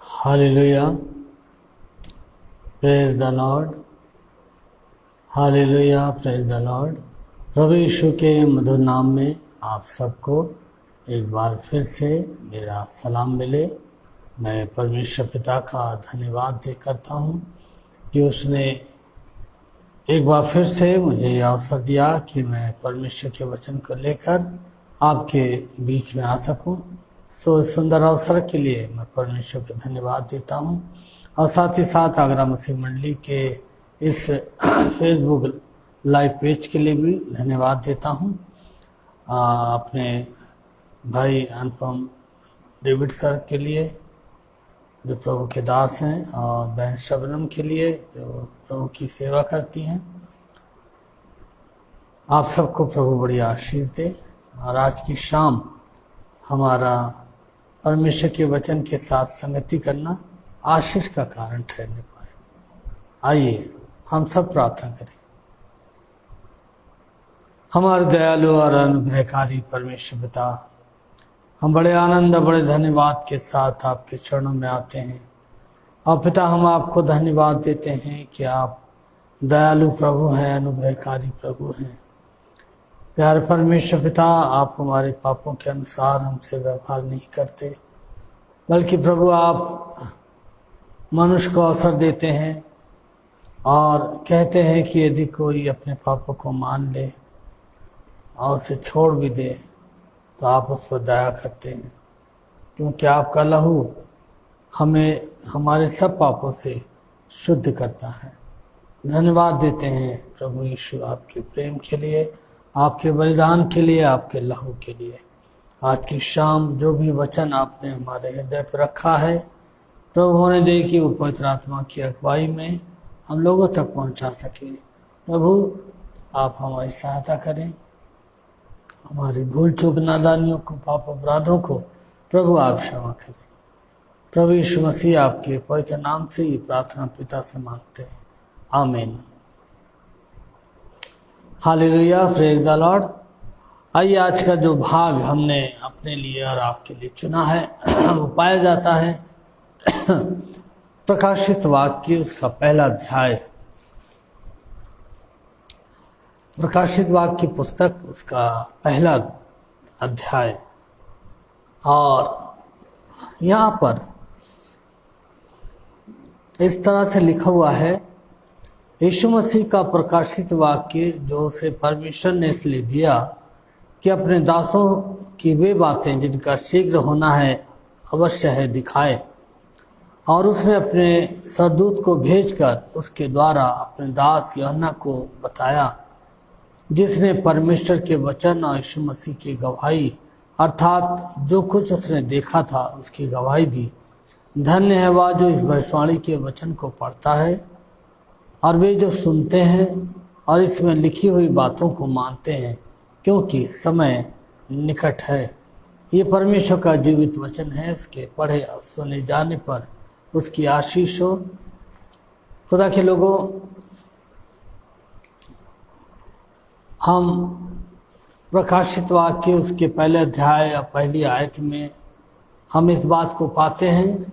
Hallelujah, praise the Lord. Hallelujah, praise the Lord. प्रभु यीशु के मधुर नाम में आप सबको एक बार फिर से मेरा सलाम मिले। मैं परमेश्वर पिता का धन्यवाद दे करता हूँ कि उसने एक बार फिर से मुझे यह अवसर दिया कि मैं परमेश्वर के वचन को लेकर आपके बीच में आ सकूं। सो इस सुंदर अवसर के लिए मैं परमेश्वर को धन्यवाद देता हूं और साथ ही साथ आगरा मसीह मंडली के इस फेसबुक लाइव पेज के लिए भी धन्यवाद देता हूं। अपने भाई अनुपम डेविड सर के लिए जो प्रभु के दास हैं और बहन शबनम के लिए जो प्रभु की सेवा करती हैं। आप सबको प्रभु बड़ी आशीष दे और आज की शाम हमारा परमेश्वर के वचन के साथ संगति करना आशीष का कारण ठहरने पाए। आइए हम सब प्रार्थना करें। हमारे दयालु और अनुग्रहकारी परमेश्वर पिता, हम बड़े आनंद बड़े धन्यवाद के साथ आपके चरणों में आते हैं और पिता हम आपको धन्यवाद देते हैं कि आप दयालु प्रभु हैं, अनुग्रहकारी प्रभु हैं। प्यारे परमेश्वर पिता, आप हमारे पापों के अनुसार हमसे व्यवहार नहीं करते, बल्कि प्रभु आप मनुष्य को अवसर देते हैं और कहते हैं कि यदि कोई अपने पापों को मान ले और उसे छोड़ भी दे तो आप उस पर दया करते हैं, क्योंकि आपका लहू हमें हमारे सब पापों से शुद्ध करता है। धन्यवाद देते हैं प्रभु यीशु आपके प्रेम के लिए, आपके बलिदान के लिए, आपके लहू के लिए। आज की शाम जो भी वचन आपने हमारे हृदय पर रखा है प्रभु, होने दे कि वो पवित्र आत्मा की अगुवाई में हम लोगों तक पहुंचा सके। प्रभु आप हमारी सहायता करें, हमारी भूल चूक नादानियों को, पाप अपराधों को प्रभु आप क्षमा करें। प्रभु यीशु मसीह आपके पवित्र नाम से ये प्रार्थना पिता से मांगते हैं, आमीन। Hallelujah, praise the Lord. आइए आज का जो भाग हमने अपने लिए और आपके लिए चुना है वो पाया जाता है प्रकाशित वाक्य उसका पहला अध्याय, प्रकाशित वाक्य पुस्तक उसका पहला अध्याय। और यहाँ पर इस तरह से लिखा हुआ है, यीशु मसीह का प्रकाशित वाक्य जो उसे परमेश्वर ने इसलिए दिया कि अपने दासों की वे बातें जिनका शीघ्र होना है अवश्य है दिखाए। और उसने अपने सरदूत को भेजकर उसके द्वारा अपने दास यूहन्ना को बताया, जिसने परमेश्वर के वचन और यीशु मसीह की गवाही अर्थात जो कुछ उसने देखा था उसकी गवाही दी। धन्य है वह जो इस भविष्यवाणी के वचन को पढ़ता है और वे जो सुनते हैं और इसमें लिखी हुई बातों को मानते हैं, क्योंकि समय निकट है। ये परमेश्वर का जीवित वचन है, उसके पढ़े और सुने जाने पर उसकी आशीष हो। खुदा के लोगों, हम प्रकाशित वाक्य उसके पहले अध्याय या पहली आयत में हम इस बात को पाते हैं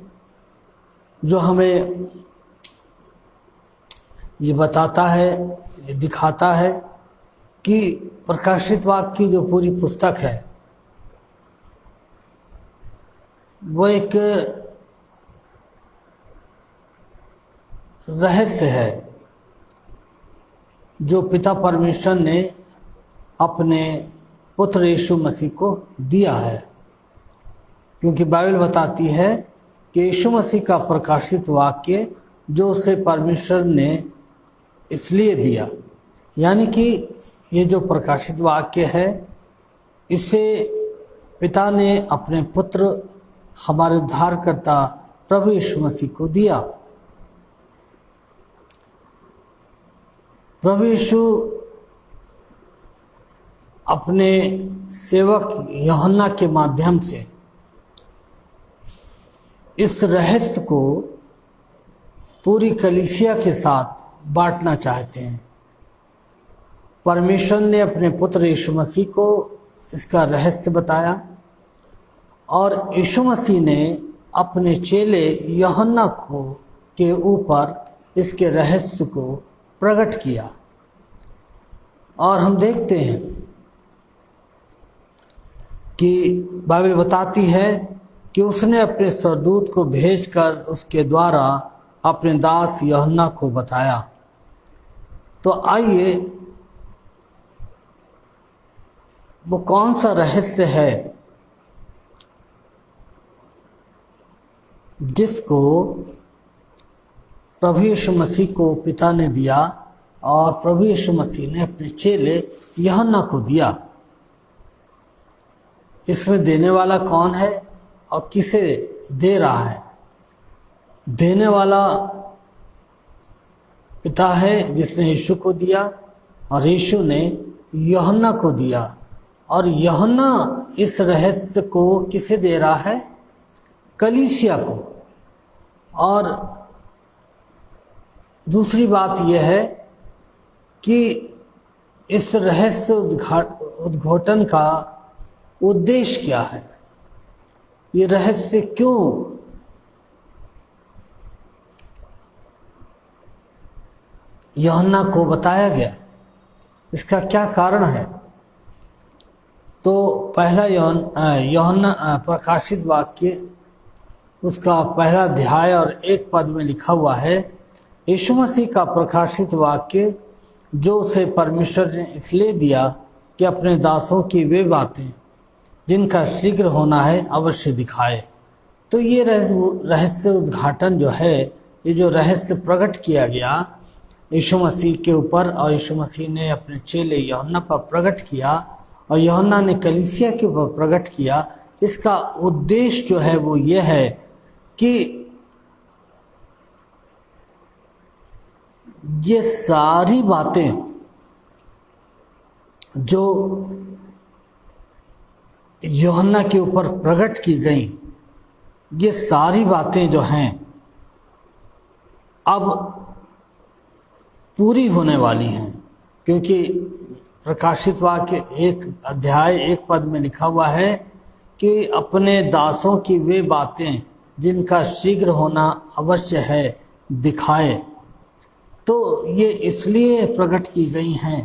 जो हमें ये बताता है, ये दिखाता है कि प्रकाशित वाक्य की जो पूरी पुस्तक है वो एक रहस्य है जो पिता परमेश्वर ने अपने पुत्र यीशु मसीह को दिया है। क्योंकि बाइबल बताती है कि यीशु मसीह का प्रकाशित वाक्य जो उसे परमेश्वर ने इसलिए दिया, यानी कि ये जो प्रकाशित वाक्य है इसे पिता ने अपने पुत्र हमारे उद्धारकर्ता प्रभु यीशु मसीह को दिया। प्रभु यीशु अपने सेवक यूहन्ना के माध्यम से इस रहस्य को पूरी कलीसिया के साथ बांटना चाहते हैं। परमेश्वर ने अपने पुत्र यीशु मसीह को इसका रहस्य बताया और यीशु मसीह ने अपने चेले यूहन्ना को के ऊपर इसके रहस्य को प्रकट किया। और हम देखते हैं कि बाइबल बताती है कि उसने अपने स्वर्गदूत को भेजकर उसके द्वारा अपने दास यूहन्ना को बताया। तो आइए, वो कौन सा रहस्य है जिसको प्रभु यीशु मसीह को पिता ने दिया और प्रभु यीशु मसीह ने अपने चेले यूहन्ना को दिया। इसमें देने वाला कौन है और किसे दे रहा है? देने वाला पिता है जिसने यीशु को दिया, और यीशु ने यूहन्ना को दिया। और यूहन्ना इस रहस्य को किसे दे रहा है? कलीसिया को। और दूसरी बात यह है कि इस रहस्य उद्घाटन का उद्देश्य क्या है? ये रहस्य क्यों यूहन्ना को बताया गया? इसका क्या कारण है? तो पहला यूहन्ना प्रकाशित वाक्य, उसका पहला अध्याय और 1 पद में लिखा हुआ है, यीशु मसीह का प्रकाशित वाक्य जो उसे परमेश्वर ने इसलिए दिया कि अपने दासों की वे बातें जिनका शीघ्र होना है अवश्य दिखाए। तो ये रहस्य उद्घाटन जो है, ये जो रहस्य प्रकट किया गया यीशु मसीह के ऊपर, और यीशु मसीह ने अपने चेले यूहन्ना पर प्रकट किया और यूहन्ना ने कलीसिया के ऊपर प्रकट किया, इसका उद्देश्य जो है वो ये है कि ये सारी बातें जो यूहन्ना के ऊपर प्रकट की गई, ये सारी बातें जो हैं अब पूरी होने वाली हैं। क्योंकि प्रकाशित वाक्य 1 अध्याय 1 पद में लिखा हुआ है कि अपने दासों की वे बातें जिनका शीघ्र होना अवश्य है दिखाए। तो ये इसलिए प्रकट की गई हैं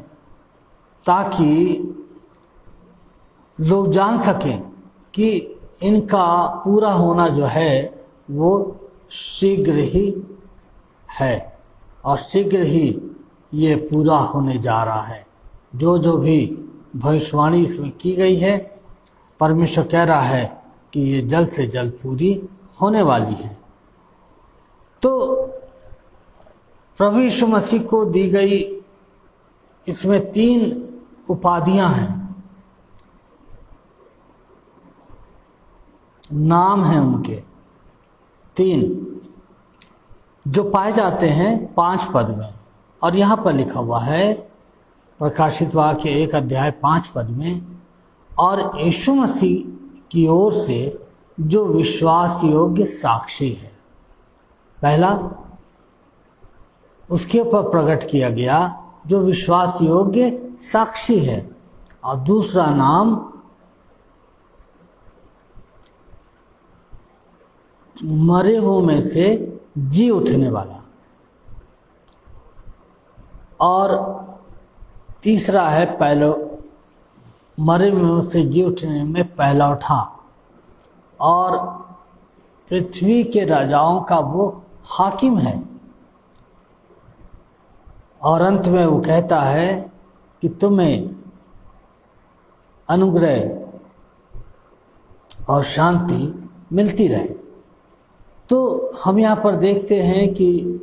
ताकि लोग जान सकें कि इनका पूरा होना जो है वो शीघ्र ही है, और शीघ्र ही ये पूरा होने जा रहा है। जो जो भी भविष्यवाणी इसमें की गई है, परमेश्वर कह रहा है कि ये जल्द से जल्द पूरी होने वाली है। तो प्रभु यीशु मसीह को दी गई इसमें 3 उपाधियां हैं, नाम हैं उनके 3, जो पाए जाते हैं 5 पद में। और यहाँ पर लिखा हुआ है प्रकाशित वाक्य 1 अध्याय 5 पद में, और यीशु मसीह की ओर से जो विश्वास योग्य साक्षी है। पहला उसके ऊपर प्रकट किया गया जो विश्वास योग्य साक्षी है, और दूसरा नाम मरे हुओं में से जी उठने वाला, और तीसरा है पहले मरे हुओं से जी उठने में पहला उठा, और पृथ्वी के राजाओं का वो हाकिम है। और अंत में वो कहता है कि तुम्हें अनुग्रह और शांति मिलती रहे। तो हम यहाँ पर देखते हैं कि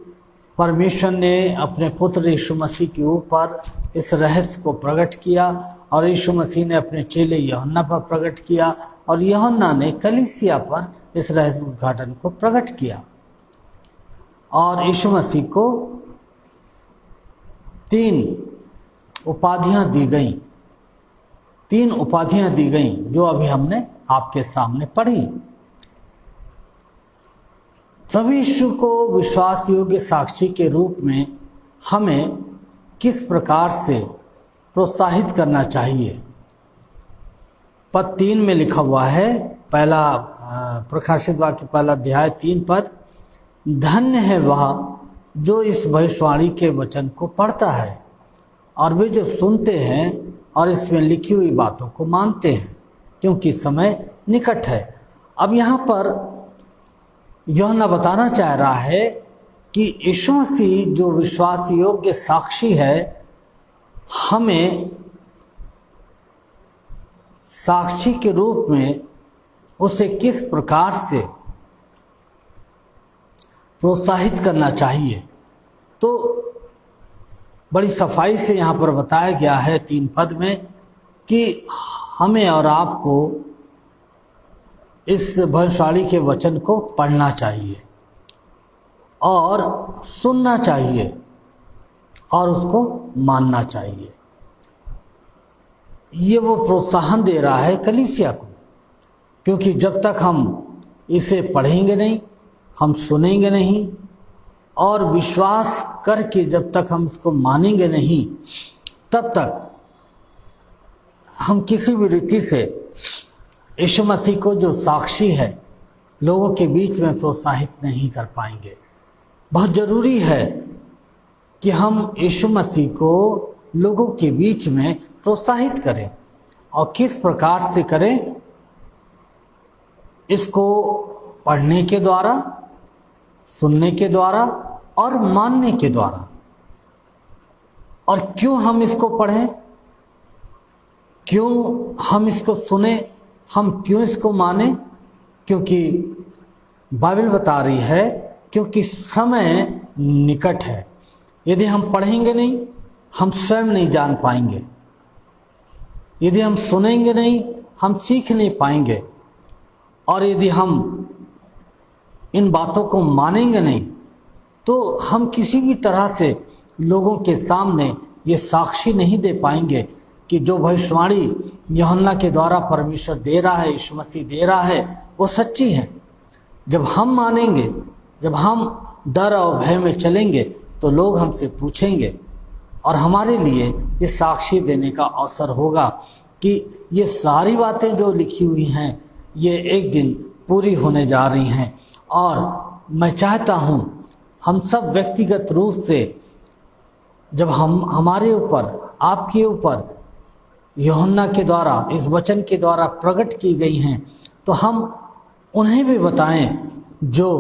परमेश्वर ने अपने पुत्र यीशु मसीह के ऊपर इस रहस्य को प्रकट किया, और यीशु मसीह ने अपने चेले यूहन्ना पर प्रकट किया, और यूहन्ना ने कलीसिया पर इस रहस्य उद्घाटन को प्रकट किया। और यीशु मसीह को 3 उपाधियां दी गई, 3 उपाधियां दी गई जो अभी हमने आपके सामने पढ़ी। प्रभु यीशु को विश्वास योग्य साक्षी के रूप में हमें किस प्रकार से प्रोत्साहित करना चाहिए? पद 3 में लिखा हुआ है, पहला प्रकाशित वाक्य पहला अध्याय 3 पद, धन्य है वह जो इस भविष्यवाणी के वचन को पढ़ता है और वे जो सुनते हैं और इसमें लिखी हुई बातों को मानते हैं, क्योंकि समय निकट है। अब यहाँ पर यूहन्ना बताना चाह रहा है कि यीशु मसीह जो विश्वास योग्य साक्षी है, हमें साक्षी के रूप में उसे किस प्रकार से प्रोत्साहित करना चाहिए। तो बड़ी सफाई से यहाँ पर बताया गया है 3 पद में कि हमें और आपको इस भविष्यवाणी के वचन को पढ़ना चाहिए और सुनना चाहिए और उसको मानना चाहिए। ये वो प्रोत्साहन दे रहा है कलीसिया को, क्योंकि जब तक हम इसे पढ़ेंगे नहीं, हम सुनेंगे नहीं और विश्वास करके जब तक हम इसको मानेंगे नहीं, तब तक हम किसी भी रीति से यीशु मसीह को जो साक्षी है लोगों के बीच में प्रोत्साहित नहीं कर पाएंगे। बहुत ज़रूरी है कि हम यीशु मसीह को लोगों के बीच में प्रोत्साहित करें, और किस प्रकार से करें, इसको पढ़ने के द्वारा, सुनने के द्वारा और मानने के द्वारा। और क्यों हम इसको पढ़ें, क्यों हम इसको सुने, हम क्यों इसको माने? क्योंकि बाइबल बता रही है, क्योंकि समय निकट है। यदि हम पढ़ेंगे नहीं, हम स्वयं नहीं जान पाएंगे। यदि हम सुनेंगे नहीं, हम सीख नहीं पाएंगे। और यदि हम इन बातों को मानेंगे नहीं, तो हम किसी भी तरह से लोगों के सामने ये साक्षी नहीं दे पाएंगे कि जो भविष्यवाणी यूहन्ना के द्वारा परमेश्वर दे रहा है, यीशु मसीह दे रहा है, वो सच्ची है। जब हम मानेंगे, जब हम डर और भय में चलेंगे, तो लोग हमसे पूछेंगे और हमारे लिए ये साक्षी देने का अवसर होगा कि ये सारी बातें जो लिखी हुई हैं ये एक दिन पूरी होने जा रही हैं। और मैं चाहता हूँ हम सब व्यक्तिगत रूप से, जब हम हमारे ऊपर, आपके ऊपर यूहन्ना के द्वारा, इस वचन के द्वारा प्रकट की गई हैं, तो हम उन्हें भी बताएं जो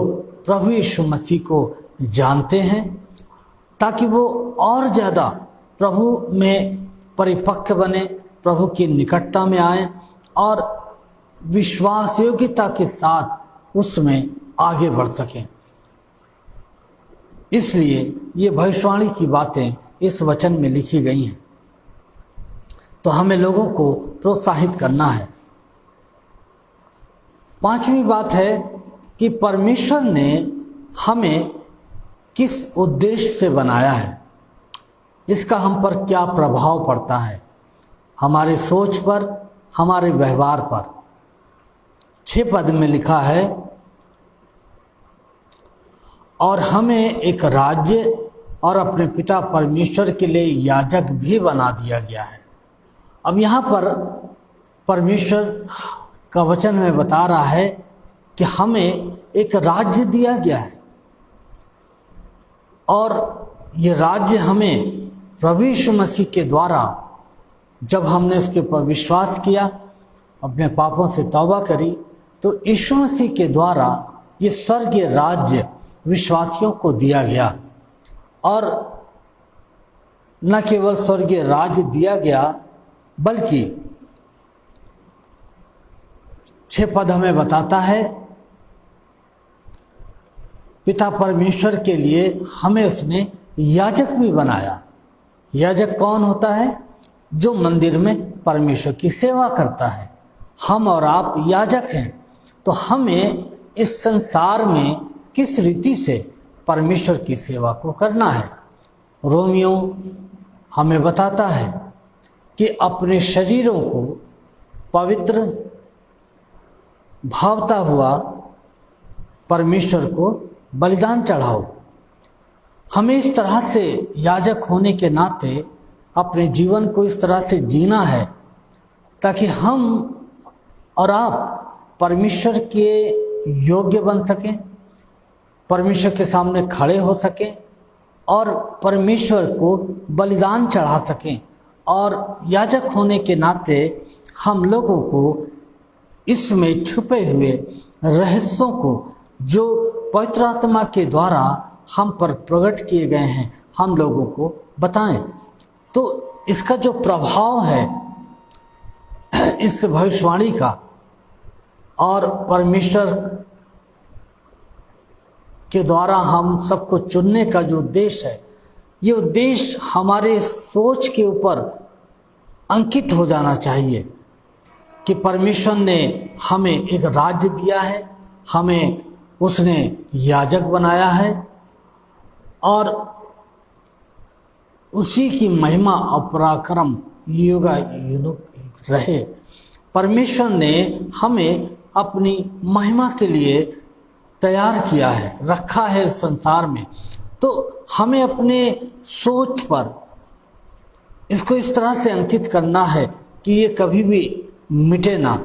प्रभु यीशु मसीह को जानते हैं, ताकि वो और ज़्यादा प्रभु में परिपक्व बने, प्रभु की निकटता में आए और विश्वास योग्यता के साथ उसमें आगे बढ़ सकें। इसलिए ये भविष्यवाणी की बातें इस वचन में लिखी गई हैं। तो हमें लोगों को प्रोत्साहित करना है। 5वीं बात है कि परमेश्वर ने हमें किस उद्देश्य से बनाया है, इसका हम पर क्या प्रभाव पड़ता है, हमारे सोच पर, हमारे व्यवहार पर। 6 पद में लिखा है, और हमें एक राज्य और अपने पिता परमेश्वर के लिए याजक भी बना दिया गया है। अब यहाँ पर परमेश्वर का वचन हमें बता रहा है कि हमें एक राज्य दिया गया है, और ये राज्य हमें प्रभु यीशु मसीह के द्वारा, जब हमने उसके ऊपर विश्वास किया, अपने पापों से तौबा करी, तो यीशु मसीह के द्वारा ये स्वर्गीय राज्य विश्वासियों को दिया गया। और न केवल स्वर्गीय राज्य दिया गया, बल्कि 6 पद हमें बताता है, पिता परमेश्वर के लिए हमें उसने याजक भी बनाया। याजक कौन होता है? जो मंदिर में परमेश्वर की सेवा करता है। हम और आप याजक हैं। तो हमें इस संसार में किस रीति से परमेश्वर की सेवा को करना है। रोमियो हमें बताता है कि अपने शरीरों को पवित्र भावता हुआ परमेश्वर को बलिदान चढ़ाओ। हमें इस तरह से याजक होने के नाते अपने जीवन को इस तरह से जीना है, ताकि हम और आप परमेश्वर के योग्य बन सकें, परमेश्वर के सामने खड़े हो सकें और परमेश्वर को बलिदान चढ़ा सकें। और याजक होने के नाते हम लोगों को इसमें छुपे हुए रहस्यों को जो पवित्र आत्मा के द्वारा हम पर प्रकट किए गए हैं हम लोगों को बताएं। तो इसका जो प्रभाव है इस भविष्यवाणी का और परमेश्वर के द्वारा हम सबको चुनने का जो उद्देश्य है, ये उद्देश्य हमारे सोच के ऊपर अंकित हो जाना चाहिए कि परमेश्वर ने हमें एक राज्य दिया है, हमें उसने याजक बनाया है और उसी की महिमा और पराक्रम युगायुग रहे। परमेश्वर ने हमें अपनी महिमा के लिए तैयार किया है, रखा है इस संसार में। तो हमें अपने सोच पर इसको इस तरह से अंकित करना है कि ये कभी भी मिटे ना।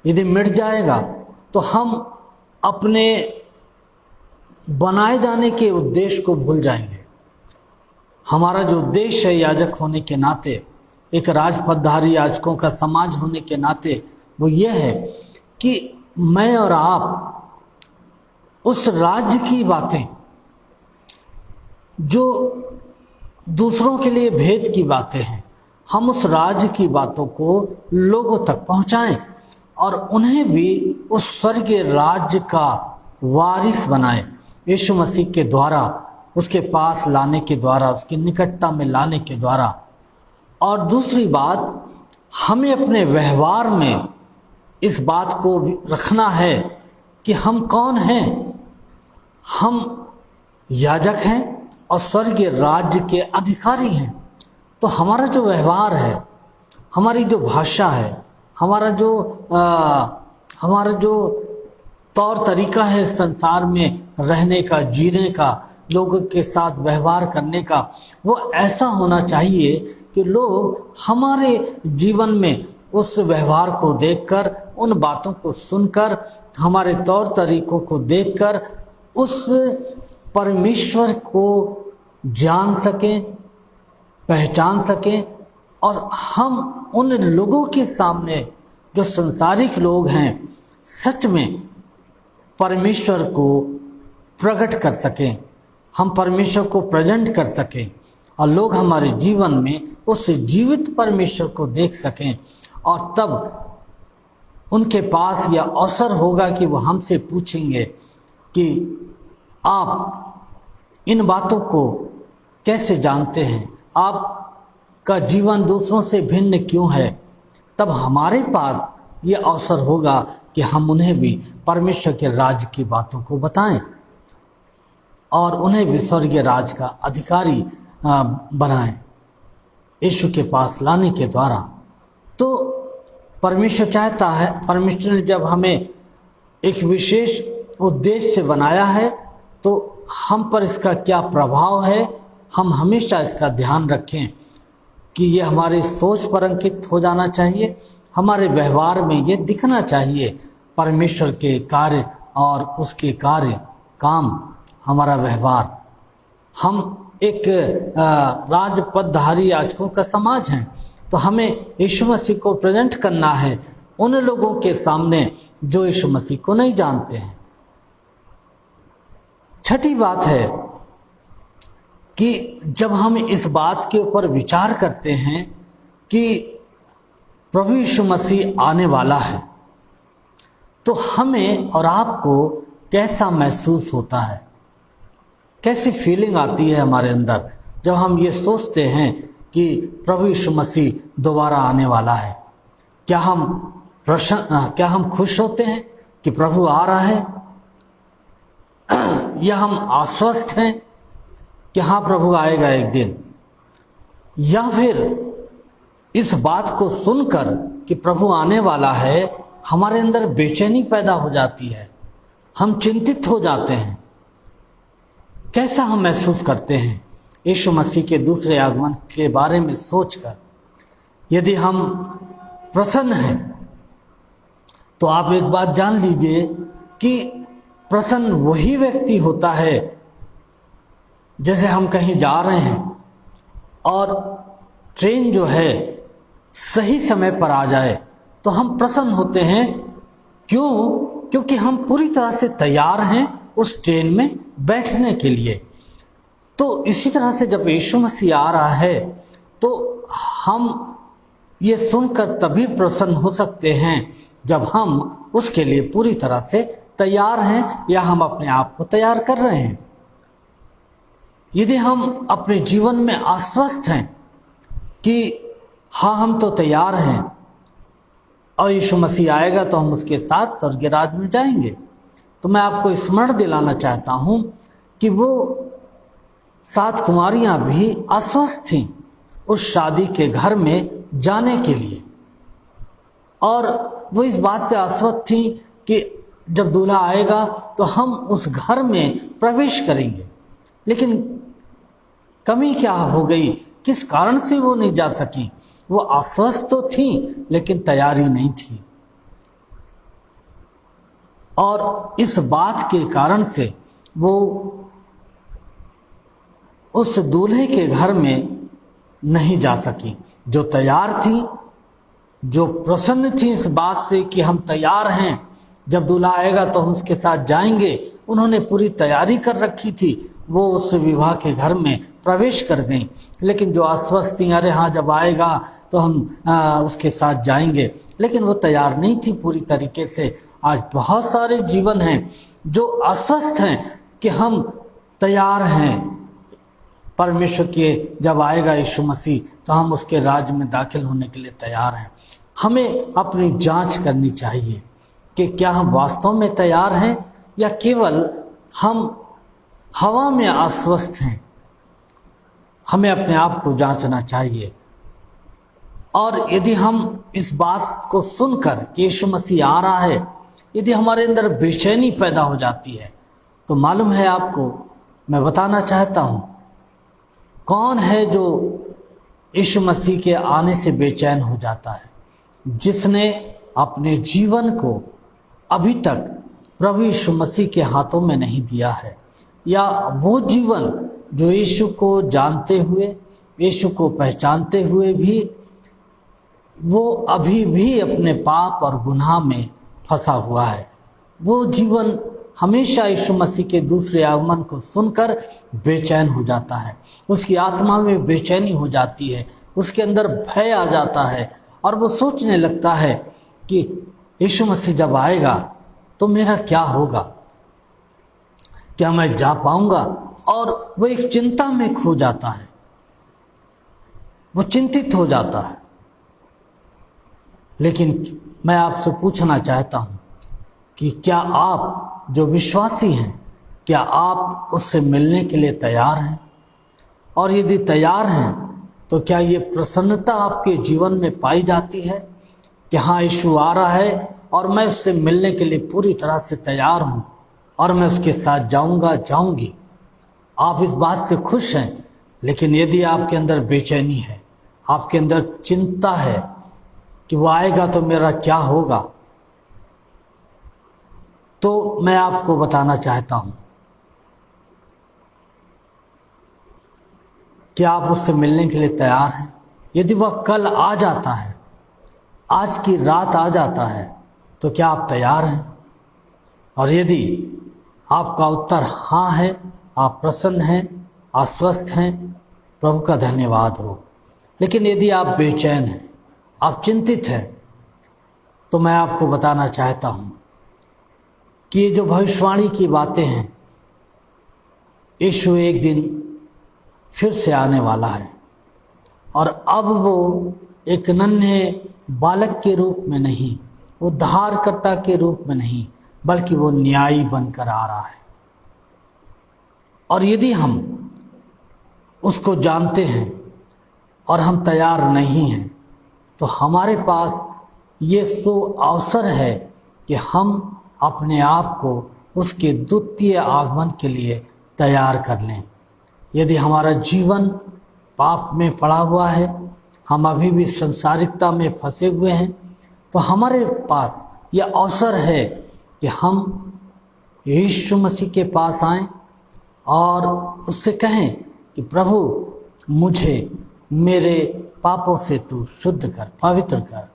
यदि मिट जाएगा तो हम अपने बनाए जाने के उद्देश्य को भूल जाएंगे। हमारा जो उद्देश्य है याजक होने के नाते, एक राजपदधारी याजकों का समाज होने के नाते, वो ये है कि मैं और आप उस राज्य की बातें जो दूसरों के लिए भेद की बातें हैं, हम उस राज्य की बातों को लोगों तक पहुंचाएं और उन्हें भी उस स्वर्गीय राज्य का वारिस बनाएं, यीशु मसीह के द्वारा, उसके पास लाने के द्वारा, उसकी निकटता में लाने के द्वारा। और दूसरी बात, हमें अपने व्यवहार में इस बात को रखना है कि हम कौन हैं। हम याजक हैं और स्वर्गीय राज्य के अधिकारी हैं। तो हमारा जो व्यवहार है, हमारी जो भाषा है, हमारा जो तौर तरीका है संसार में रहने का, जीने का, लोगों के साथ व्यवहार करने का, वो ऐसा होना चाहिए कि लोग हमारे जीवन में उस व्यवहार को देखकर, उन बातों को सुनकर, हमारे तौर तरीकों को देखकर उस परमेश्वर को जान सकें, पहचान सकें और हम उन लोगों के सामने जो संसारिक लोग हैं सच में परमेश्वर को प्रकट कर सकें, हम परमेश्वर को प्रेजेंट कर सकें और लोग हमारे जीवन में उस जीवित परमेश्वर को देख सकें। और तब उनके पास यह अवसर होगा कि वो हमसे पूछेंगे कि आप इन बातों को कैसे जानते हैं, आपका जीवन दूसरों से भिन्न क्यों है। तब हमारे पास ये अवसर होगा कि हम उन्हें भी परमेश्वर के राज्य की बातों को बताएं और उन्हें भी स्वर्गीय राज्य का अधिकारी बनाएं यीशु के पास लाने के द्वारा। तो परमेश्वर चाहता है, परमेश्वर ने जब हमें एक विशेष उद्देश्य से बनाया है तो हम पर इसका क्या प्रभाव है, हम हमेशा इसका ध्यान रखें कि ये हमारी सोच पर अंकित हो जाना चाहिए, हमारे व्यवहार में ये दिखना चाहिए परमेश्वर के कार्य और उसके कार्य काम, हमारा व्यवहार। हम एक राजपदधारी याजकों का समाज हैं, तो हमें यीशु मसीह को प्रेजेंट करना है उन लोगों के सामने जो यीशु मसीह को नहीं जानते हैं। छठी बात है कि जब हम इस बात के ऊपर विचार करते हैं कि प्रभु यीशु मसीह आने वाला है, तो हमें और आपको कैसा महसूस होता है, कैसी फीलिंग आती है हमारे अंदर जब हम ये सोचते हैं कि प्रभु यीशु मसीह दोबारा आने वाला है। क्या हम खुश होते हैं कि प्रभु आ रहा है, या हम आश्वस्त हैं कि हाँ प्रभु आएगा एक दिन, या फिर इस बात को सुनकर कि प्रभु आने वाला है हमारे अंदर बेचैनी पैदा हो जाती है, हम चिंतित हो जाते हैं। कैसा हम महसूस करते हैं यीशु मसीह के दूसरे आगमन के बारे में सोचकर? यदि हम प्रसन्न हैं तो आप एक बात जान लीजिए कि प्रसन्न वही व्यक्ति होता है, जैसे हम कहीं जा रहे हैं और ट्रेन जो है सही समय पर आ जाए तो हम प्रसन्न होते हैं। क्यों? क्योंकि हम पूरी तरह से तैयार हैं उस ट्रेन में बैठने के लिए। तो इसी तरह से जब यीशु मसीह आ रहा है तो हम ये सुनकर तभी प्रसन्न हो सकते हैं जब हम उसके लिए पूरी तरह से तैयार हैं या हम अपने आप को तैयार कर रहे हैं। यदि हम अपने जीवन में आश्वस्त हैं कि हाँ हम तो तैयार हैं और यीशु मसीह आएगा तो हम उसके साथ स्वर्गीय राज्य में जाएंगे, तो मैं आपको स्मरण दिलाना चाहता हूँ कि वो 7 कुमारियाँ भी आश्वस्त थीं उस शादी के घर में जाने के लिए, और वो इस बात से आश्वस्त थीं कि जब दूल्हा आएगा तो हम उस घर में प्रवेश करेंगे। लेकिन कमी क्या हो गई? किस कारण से वो नहीं जा सकी? वो आश्वस्त तो थी लेकिन तैयारी नहीं थी, और इस बात के कारण से वो उस दूल्हे के घर में नहीं जा सकी। जो तैयार थी, जो प्रसन्न थी इस बात से कि हम तैयार हैं, जब दूल्हा आएगा तो हम उसके साथ जाएंगे, उन्होंने पूरी तैयारी कर रखी थी, वो उस विवाह के घर में प्रवेश कर गई। लेकिन जो आश्वस्त थी, अरे हाँ जब आएगा तो हम उसके साथ जाएंगे, लेकिन वो तैयार नहीं थी पूरी तरीके से। आज बहुत सारे जीवन हैं जो आश्वस्त हैं कि हम तैयार हैं, परमेश्वर के जब आएगा यीशु मसीह तो हम उसके राज्य में दाखिल होने के लिए तैयार हैं। हमें अपनी जांच करनी चाहिए कि क्या हम वास्तव में तैयार हैं या केवल हम हवा में आश्वस्त हैं। हमें अपने आप को जांचना चाहिए, और यदि हम इस बात को सुनकर कि यीशु मसीह आ रहा है, यदि हमारे अंदर बेचैनी पैदा हो जाती है, तो मालूम है आपको, मैं बताना चाहता हूँ कौन है जो यीशु मसीह के आने से बेचैन हो जाता है। जिसने अपने जीवन को अभी तक प्रभु यीशु मसीह के हाथों में नहीं दिया है, या वो जीवन जो यीशु को जानते हुए, यीशु को पहचानते हुए भी वो अभी भी अपने पाप और गुनाह में फंसा हुआ है। वो जीवन हमेशा यीशु मसीह के दूसरे आगमन को सुनकर बेचैन हो जाता है। उसकी आत्मा में बेचैनी हो जाती है, उसके अंदर भय आ जाता है, और वो सोचने लगता है कि यीशु मसीह जब आएगा तो मेरा क्या होगा, क्या मैं जा पाऊंगा? और वो एक चिंता में खो जाता है, वो चिंतित हो जाता है। लेकिन मैं आपसे पूछना चाहता हूं कि क्या आप जो विश्वासी हैं, क्या आप उससे मिलने के लिए तैयार हैं? और यदि तैयार हैं तो क्या ये प्रसन्नता आपके जीवन में पाई जाती है कि हाँ यीशु आ रहा है और मैं उससे मिलने के लिए पूरी तरह से तैयार हूँ और मैं उसके साथ जाऊँगा, जाऊँगी? आप इस बात से खुश हैं। लेकिन यदि आपके अंदर बेचैनी है, आपके अंदर चिंता है कि वो आएगा तो मेरा क्या होगा, तो मैं आपको बताना चाहता हूं कि आप उससे मिलने के लिए तैयार हैं। यदि वह कल आ जाता है, आज की रात आ जाता है, तो क्या आप तैयार हैं? और यदि आपका उत्तर हाँ है, आप प्रसन्न हैं, आश्वस्त हैं, प्रभु का धन्यवाद हो। लेकिन यदि आप बेचैन हैं, आप चिंतित हैं, तो मैं आपको बताना चाहता हूं कि ये जो भविष्यवाणी की बातें हैं, यीशु एक दिन फिर से आने वाला है, और अब वो एक नन्हे बालक के रूप में नहीं, वो उद्धारकर्ता के रूप में नहीं, बल्कि वो न्यायी बनकर आ रहा है। और यदि हम उसको जानते हैं और हम तैयार नहीं हैं, तो हमारे पास ये सो अवसर है कि हम अपने आप को उसके द्वितीय आगमन के लिए तैयार कर लें। यदि हमारा जीवन पाप में पड़ा हुआ है, हम अभी भी संसारिकता में फंसे हुए हैं, तो हमारे पास यह अवसर है कि हम यीशु मसीह के पास आएं और उससे कहें कि प्रभु मुझे मेरे पापों से तू शुद्ध कर, पवित्र कर।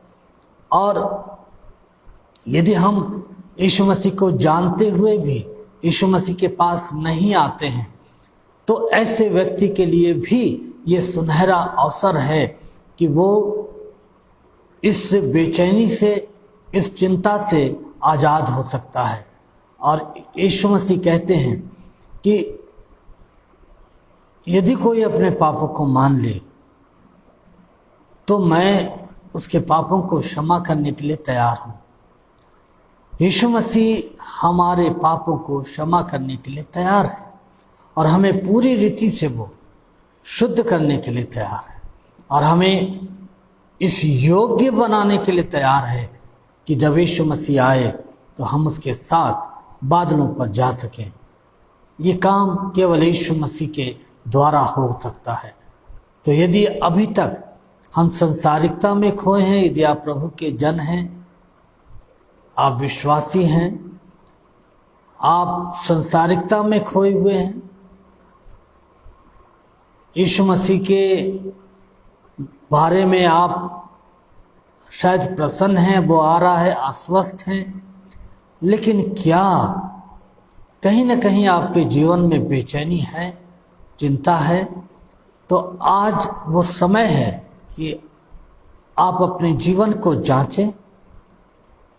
और यदि हम यीशु मसीह को जानते हुए भी यीशु मसीह के पास नहीं आते हैं तो ऐसे व्यक्ति के लिए भी ये सुनहरा अवसर है कि वो इस बेचैनी से, इस चिंता से आज़ाद हो सकता है। और यीशु मसीह कहते हैं कि यदि कोई अपने पापों को मान ले तो मैं उसके पापों को क्षमा करने के लिए तैयार हूँ। यीशु मसीह हमारे पापों को क्षमा करने के लिए तैयार है और हमें पूरी रीति से वो शुद्ध करने के लिए तैयार है और हमें इस योग्य बनाने के लिए तैयार है कि जब यीशु मसीह आए तो हम उसके साथ बादलों पर जा सकें। ये काम केवल यीशु मसीह के द्वारा हो सकता है। तो यदि अभी तक हम संसारिकता में खोए हैं, यदि आप प्रभु के जन हैं, आप विश्वासी हैं, आप संसारिकता में खोए हुए हैं, यीशु मसीह के बारे में आप शायद प्रसन्न हैं, वो आ रहा है, आश्वस्त हैं, लेकिन क्या कहीं ना कहीं आपके जीवन में बेचैनी है, चिंता है, तो आज वो समय है कि आप अपने जीवन को जांचें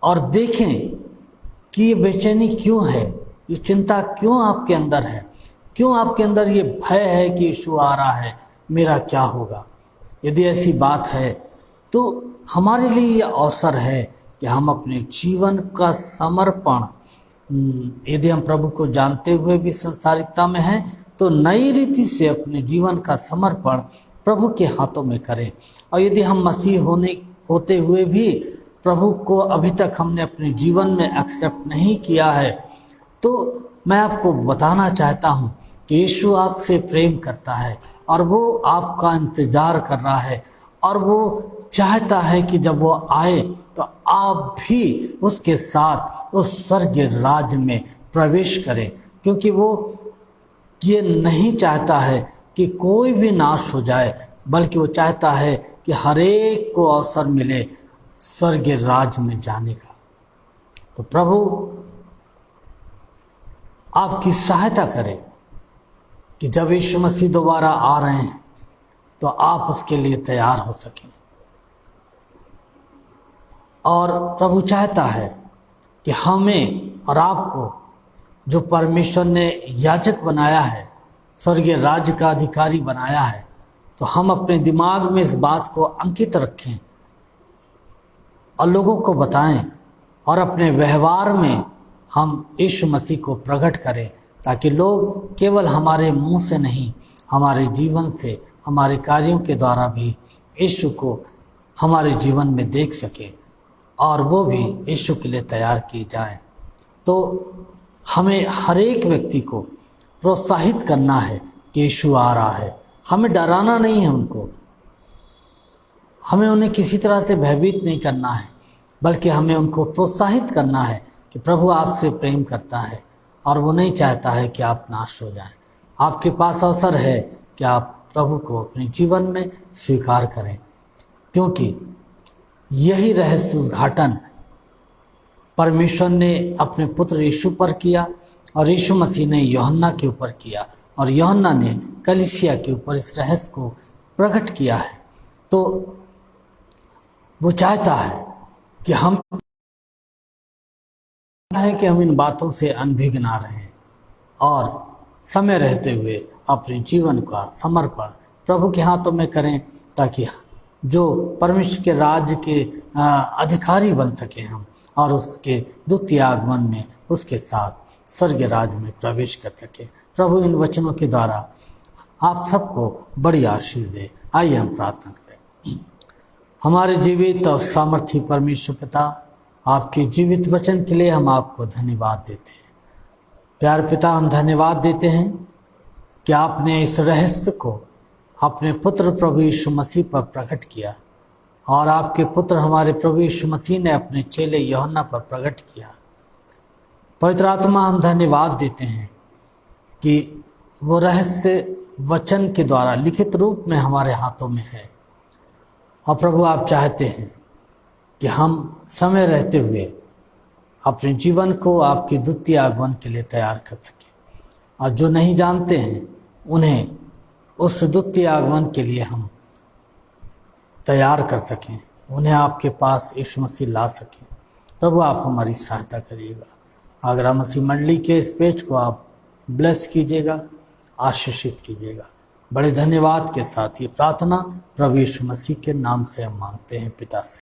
और देखें कि ये बेचैनी क्यों है, ये चिंता क्यों आपके अंदर है, क्यों आपके अंदर ये भय है कि यीशु आ रहा है, मेरा क्या होगा। यदि ऐसी बात है तो हमारे लिए ये अवसर है कि हम अपने जीवन का समर्पण, यदि हम प्रभु को जानते हुए भी संसारिकता में हैं तो नई रीति से अपने जीवन का समर्पण प्रभु के हाथों में करें। और यदि हम मसीह होते हुए भी प्रभु को अभी तक हमने अपने जीवन में एक्सेप्ट नहीं किया है तो मैं आपको बताना चाहता हूँ कि यीशु आपसे प्रेम करता है और वो आपका इंतज़ार कर रहा है और वो चाहता है कि जब वो आए तो आप भी उसके साथ उस स्वर्गीय राज्य में प्रवेश करें, क्योंकि वो ये नहीं चाहता है कि कोई भी नाश हो जाए, बल्कि वो चाहता है कि हर एक को अवसर मिले स्वर्गीय राज्य में जाने का। तो प्रभु आपकी सहायता करे कि जब यीशु मसीह दोबारा आ रहे हैं तो आप उसके लिए तैयार हो सकें। और प्रभु चाहता है कि हमें और आपको, जो परमेश्वर ने याजक बनाया है, स्वर्गीय राज्य का अधिकारी बनाया है, तो हम अपने दिमाग में इस बात को अंकित रखें और लोगों को बताएं और अपने व्यवहार में हम यीशु मसीह को प्रकट करें, ताकि लोग केवल हमारे मुंह से नहीं, हमारे जीवन से, हमारे कार्यों के द्वारा भी यीशु को हमारे जीवन में देख सके और वो भी यीशु के लिए तैयार किए जाएं। तो हमें हर एक व्यक्ति को प्रोत्साहित करना है कि यीशु आ रहा है। हमें डराना नहीं है उनको, हमें उन्हें किसी तरह से भयभीत नहीं करना है, बल्कि हमें उनको प्रोत्साहित करना है कि प्रभु आपसे प्रेम करता है और वो नहीं चाहता है कि आप नाश हो जाएं। आपके पास अवसर है कि आप प्रभु को अपने जीवन में स्वीकार करें, क्योंकि यही रहस्य उद्घाटन परमेश्वर ने अपने पुत्र यीशु पर किया और यीशु मसीह ने यूहन्ना के ऊपर किया और यूहन्ना ने कलीसिया के ऊपर इस रहस्य को प्रकट किया है। तो वो चाहता है कि हम इन बातों से अनभिज्ञ ना रहें और समय रहते हुए अपने जीवन का समर्पण प्रभु के हाथों में करें, ताकि जो परमेश्वर के राज्य के अधिकारी बन सके हम और उसके द्वितीय आगमन में उसके साथ स्वर्ग राज्य में प्रवेश कर सके। प्रभु इन वचनों के द्वारा आप सबको बड़ी आशीष दे। आइए हम प्रार्थना करें। हमारे जीवित और सामर्थी परमेश्वर पिता, आपके जीवित वचन के लिए हम आपको धन्यवाद देते हैं। प्यार पिता, हम धन्यवाद देते हैं कि आपने इस रहस्य को अपने पुत्र प्रभु यीशु मसीह पर प्रकट किया और आपके पुत्र हमारे प्रभु यीशु मसीह ने अपने चेले यूहन्ना पर प्रकट किया। पवित्र आत्मा, हम धन्यवाद देते हैं कि वो रहस्य वचन के द्वारा लिखित रूप में हमारे हाथों में है। और प्रभु, आप चाहते हैं कि हम समय रहते हुए अपने जीवन को आपके द्वितीय आगमन के लिए तैयार कर सकें, और जो नहीं जानते हैं उन्हें उस द्वितीय आगमन के लिए हम तैयार कर सकें, उन्हें आपके पास यीशु मसीह ला सकें। प्रभु, आप हमारी सहायता करिएगा। आगरा मसीह मंडली के इस पेज को आप ब्लेस कीजिएगा, आशीषित कीजिएगा। बड़े धन्यवाद के साथ ये प्रार्थना प्रभु यीशु मसीह के नाम से हम मांगते हैं पिता से,